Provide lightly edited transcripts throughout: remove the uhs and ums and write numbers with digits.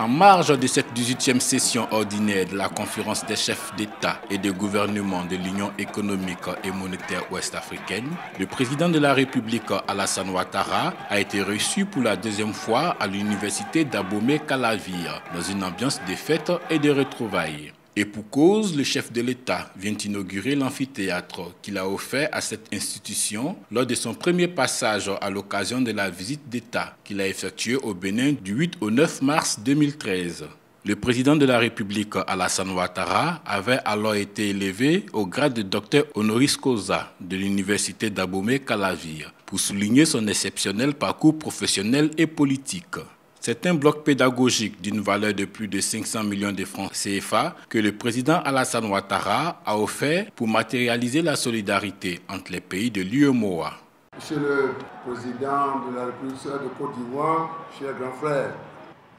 En marge de cette 18e session ordinaire de la conférence des chefs d'État et de gouvernement de l'Union économique et monétaire ouest-africaine, le président de la République Alassane Ouattara a été reçu pour la deuxième fois à l'université d'Abomey-Calavi dans une ambiance de fête et de retrouvailles. Et pour cause, le chef de l'État vient inaugurer l'amphithéâtre qu'il a offert à cette institution lors de son premier passage à l'occasion de la visite d'État qu'il a effectuée au Bénin du 8 au 9 mars 2013. Le président de la République, Alassane Ouattara, avait alors été élevé au grade de docteur honoris causa de l'université d'Abomey-Calavi pour souligner son exceptionnel parcours professionnel et politique. C'est un bloc pédagogique d'une valeur de plus de 500 millions de francs CFA que le président Alassane Ouattara a offert pour matérialiser la solidarité entre les pays de l'UEMOA. Monsieur le président de la République de Côte d'Ivoire, cher grand frère,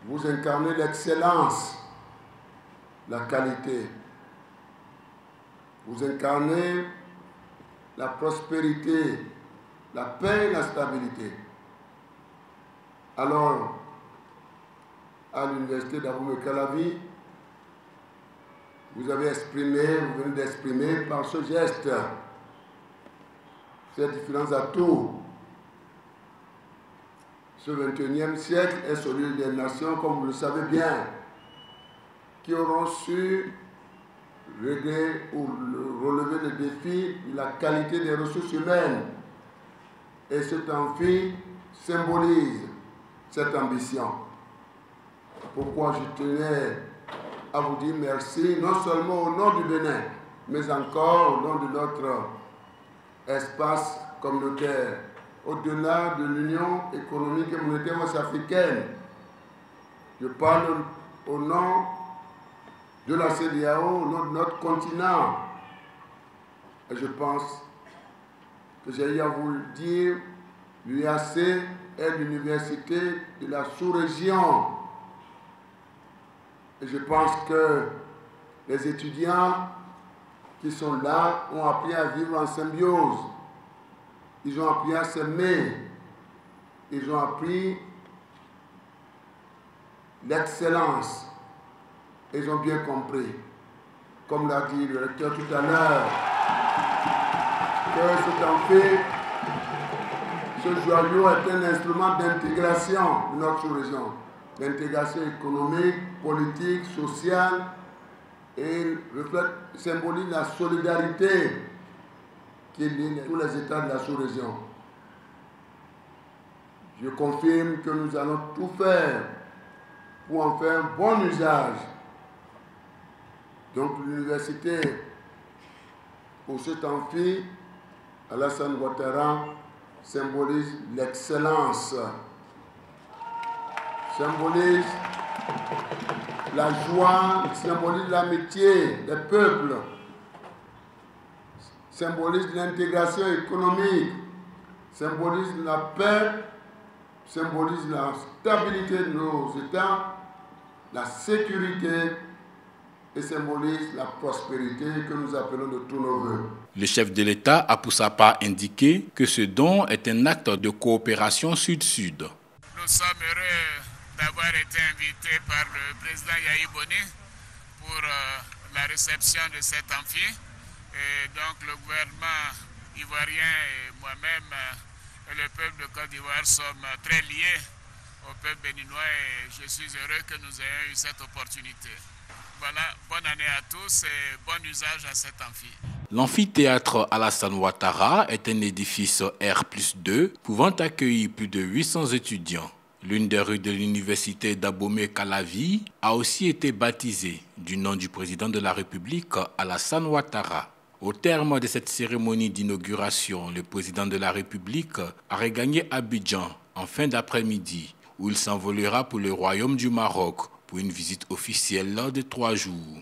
vous incarnez l'excellence, la qualité. Vous incarnez la prospérité, la paix et la stabilité. Alors, à l'université d'Abomey-Calavi, vous venez d'exprimer par ce geste ces différents atouts. Ce 21e siècle est celui des nations, comme vous le savez bien, qui auront su régler ou relever le défi de la qualité des ressources humaines. Et cet amphi symbolise cette ambition. Pourquoi je tenais à vous dire merci, non seulement au nom du Bénin, mais encore au nom de notre espace communautaire, au-delà de l'Union économique et monétaire ouest-africaine. Je parle au nom de la CEDEAO, au nom de notre continent. Et je pense que j'ai eu à vous le dire, l'UAC est l'université de la sous-région. Et je pense que les étudiants qui sont là ont appris à vivre en symbiose. Ils ont appris à s'aimer. Ils ont appris l'excellence. Ils ont bien compris, comme l'a dit le recteur tout à l'heure, que cet amphi, ce joyau est un instrument d'intégration de notre sous-région. L'intégration économique, politique, sociale, et symbolise la solidarité qui lie tous les États de la sous-région. Je confirme que nous allons tout faire pour en faire un bon usage. Donc l'université, pour cet amphi, Alassane Ouattara, symbolise l'excellence, symbolise la joie, symbolise l'amitié des peuples, symbolise l'intégration économique, symbolise la paix, symbolise la stabilité de nos États, la sécurité et symbolise la prospérité que nous appelons de tous nos voeux. Le chef de l'État a pour sa part indiqué que ce don est un acte de coopération sud-sud. Nous sommes heureux d'avoir été invités par le président Yahi Boni pour la réception de cet amphi. Et donc le gouvernement ivoirien et moi-même et le peuple de Côte d'Ivoire sommes très liés au peuple béninois et je suis heureux que nous ayons eu cette opportunité. Voilà, bonne année à tous et bon usage à cet amphi. L'amphithéâtre Alassane Ouattara est un édifice R+2 pouvant accueillir plus de 800 étudiants. L'une des rues de l'université d'Abomey-Calavi a aussi été baptisée du nom du président de la République, Alassane Ouattara. Au terme de cette cérémonie d'inauguration, le président de la République a regagné Abidjan en fin d'après-midi, où il s'envolera pour le Royaume du Maroc pour une visite officielle de 3 jours.